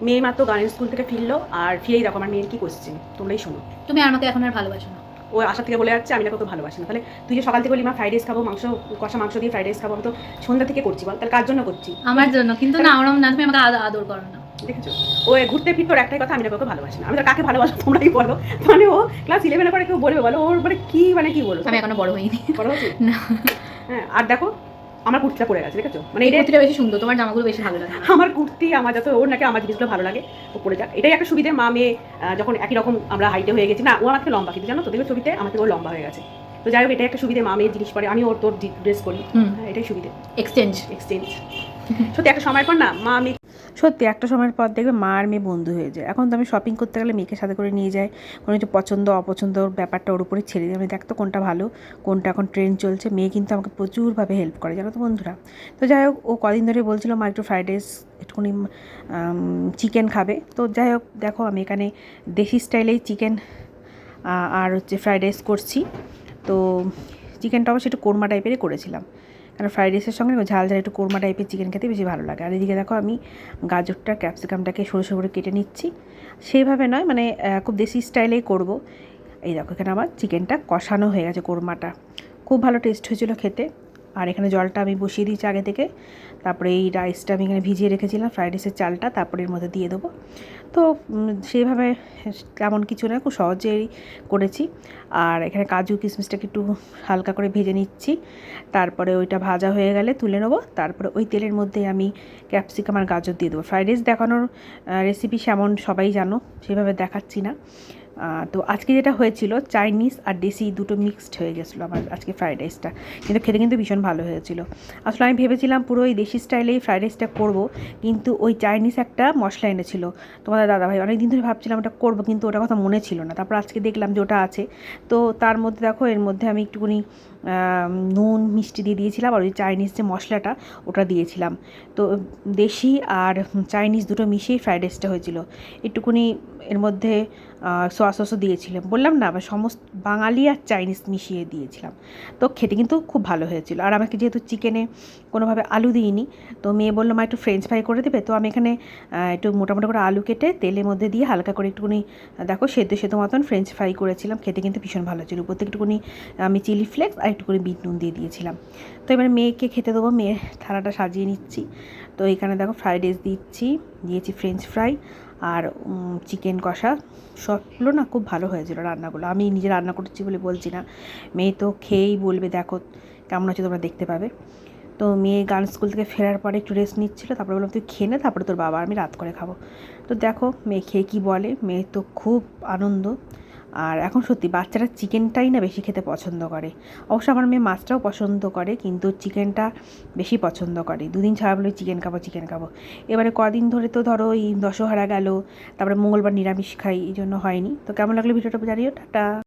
মেয়ে মাত্র গানের স্কুল থেকে ফিরলো, আর ফিরেই দেখো আমার মেয়ের কি কোশ্চেন, তোমরাই শোনো। তুমি আমাকে এখন আর ভালোবাসো না। ও আশা থেকে বলে যাচ্ছে আমি না কত ভালোবাসি না। তাহলে তুই যে সকাল থেকে বলি মা ফ্রাইড রাইস খাবো, মাংস কষা মাংস দিয়ে ফ্রাইড রাইস খাবো, আমি তো সন্ধ্যা থেকে করছি, বল তাহলে কার জন্য করছি? আমার জন্য। কিন্তু না, ওরম না, তুমি আমাকে আদর করো না। দেখেছো, ও ঘুরতে ফিরতে ওর একটাই কথা, আমি না কাউকে ভালোবাসি না। আমি তো কাকে ভালোবাসো তোমরাই বলো। মানে ও ক্লাস 11 পরে কেউ বলবে, বলো ওর মানে কি বলো? আমি এখনো বড় হইনি। বড় হচ্ছে না, হ্যাঁ। আর দেখো আমার কুর্তিটা পরে গেছে, দেখেছো? মানে এই এটা কুর্তিটা বেশি সুন্দর, তোমার জামাগুলো বেশি ভালো লাগে। আমার কুর্তি, আমার যত ওর নাকি আমার জিনিসগুলো ভালো লাগে ও পরে যাক, এটাই একটা সুবিধে। মা মেয়ে যখন একই রকম আমরা হাইটে হয়ে গেছি না, ও আমাকে লম্বা, কিন্তু জানো তো দেখবে ছবিতে আমার থেকে ও লম্বা হয়ে গেছে। তো যাই হোক, এটাই একটা সুবিধে, মা মেয়ের জিনিস পরে, আমি ওর তোর ড্রেস করি, এটাই সুবিধে। এক্সচেঞ্জ। সত্যি একটা সময় পর না মা আমি সত্যি একটা সময়ের পর দেখবে মা আর মেয়ে বন্ধু হয়ে যায়। এখন তো আমি শপিং করতে গেলে মেয়েকে সাথে করে নিয়ে যাই, কোনো কিছু পছন্দ অপছন্দর ব্যাপারটা ওর উপরে ছেড়ে দিই। আমি দেখতো কোনটা ভালো, কোনটা এখন ট্রেন্ড চলছে। মেয়ে কিন্তু আমাকে প্রচুরভাবে হেল্প করে, জানো তো বন্ধুরা। তো যাই হোক, ও কদিন ধরে বলছিল মা একটু ফ্রাইড রাইস, একটুখানি চিকেন খাবে। তো যাই হোক, দেখো আমি এখানে দেশি স্টাইলেই চিকেন আর হচ্ছে ফ্রাইড রাইস করছি। তো চিকেনটা অবশ্যই একটু কোরমা টাইপেরই করেছিলাম, কারণ ফ্রাইড রাইসের সঙ্গে ঝাল ঝাল একটু কোরমা টাইপের চিকেন খেতে বেশি ভালো লাগে। আর এদিকে দেখো আমি গাজরটা ক্যাপসিকামটাকে সরু সরু করে কেটে নিচ্ছি, সেইভাবে নয়, মানে খুব দেশি স্টাইলেই করব। এই দেখো এখানে আমার চিকেনটা কষানো হয়ে গেছে, কোরমাটা খুব ভালো টেস্ট হয়েছিল খেতে। আর এখানে জলটা আমি বসিয়ে দিয়েছি আগে থেকে, তারপরে এই রাইসটা আমি এখানে ভিজিয়ে রেখেছিলাম, ফ্রাইড রাইসের চালটা তারপরে এর মধ্যে দিয়ে দেবো। তো সেইভাবে তেমন কিছু না, খুব সহজেই করেছি। আর এখানে কাজু কিশমিশটাকে একটু হালকা করে ভেজে নিচ্ছি, তারপরে ওইটা ভাজা হয়ে গেলে তুলে নেবো। তারপরে ওই তেলের মধ্যে আমি ক্যাপসিকাম আর গাজর দিয়ে দেবো। ফ্রাইড রাইস দেখানোর রেসিপি সেমন সবাই জানো, সেভাবে দেখাচ্ছি না। তো আজকে যেটা হয়েছিল, চাইনিজ আর দেশি দুটো মিক্সড হয়ে গেছিলো আমার আজকে ফ্রাইড রাইসটা, কিন্তু খেতে কিন্তু ভীষণ ভালো হয়েছিল। আসলে আমি ভেবেছিলাম পুরো ওই দেশি স্টাইলেই ফ্রাইড রাইসটা করবো, কিন্তু ওই চাইনিজ একটা মশলা এনেছিল তোমাদের দাদাভাই, অনেক দিন ধরে ভাবছিলাম ওটা করবো, কিন্তু ওটার কথা মনে ছিল না। তারপর আজকে দেখলাম যে ওটা আছে। তো তার মধ্যে দেখো এর মধ্যে আমি একটুখানি নুন মিষ্টি দিয়ে দিয়েছিলাম, আর ওই চাইনিজ যে মশলাটা ওটা দিয়েছিলাম। তো দেশি আর চাইনিজ দুটো মিশিয়েই ফ্রাইড রাইসটা হয়েছিল। একটুকুনি এর মধ্যে সয়া সসও দিয়েছিলাম, বললাম না, আবার সমস্ত বাঙালি আর চাইনিজ মিশিয়ে দিয়েছিলাম। তো খেতে কিন্তু খুব ভালো হয়েছিল। আর আমাকে যেহেতু চিকেনে কোনোভাবে আলু দিইনি, তো মেয়ে বললো মা একটু ফ্রেঞ্চ ফ্রাই করে দেবে। তো আমি এখানে একটু মোটামুটি করে আলু কেটে তেলের মধ্যে দিয়ে হালকা করে একটুখানি দেখো সেদ্ধ সেদ্ধ মতন ফ্রেঞ্চ ফ্রাই করেছিলাম, খেতে কিন্তু ভীষণ ভালো ছিল। উপর থেকে একটুখানি আমি চিলি ফ্লেক্স আর একটুখানি বিট নুন দিয়ে দিয়েছিলাম। তো এবার মেয়েকে খেতে দেবো, মেয়ের থালাটা সাজিয়ে নিচ্ছি। তো এখানে দেখো ফ্রাইড রাইস দিয়েছি ফ্রেঞ্চ ফ্রাই আর চিকেন কষা, সবগুলো না খুব ভালো হয়েছিল রান্নাগুলো। আমি নিজে রান্না করছি বলে বলছি না, মেয়ে তো খেয়েই বলবে দেখো কেমন হচ্ছে, তোমরা দেখতে পাবে। তো মেয়ে গান স্কুল থেকে ফেরার পরে একটু রেস্ট নিচ্ছিলো, তারপরে বললাম তুই খেয়ে নে, তারপরে তোর বাবা আমি রাত করে খাবো। তো দেখো মেয়ে খেয়ে কী বলে, মেয়ে তো খুব আনন্দ। আর এখন সত্যি বাচ্চারা চিকেনটাই না বেশি খেতে পছন্দ করে। অবশ্য আমার মেয়ে মাছটাও পছন্দ করে, কিন্তু চিকেনটা বেশি পছন্দ করে। দুদিন ছাড়া বলে চিকেন খাবো চিকেন খাবো। এবারে কদিন ধরে তো ধরো এই দশহরা গেল, তারপরে মঙ্গলবার নিরামিষ খাই, এই জন্য হয়নি। তো কেমন লাগলো ভিডিওটা জানিও, টাটা।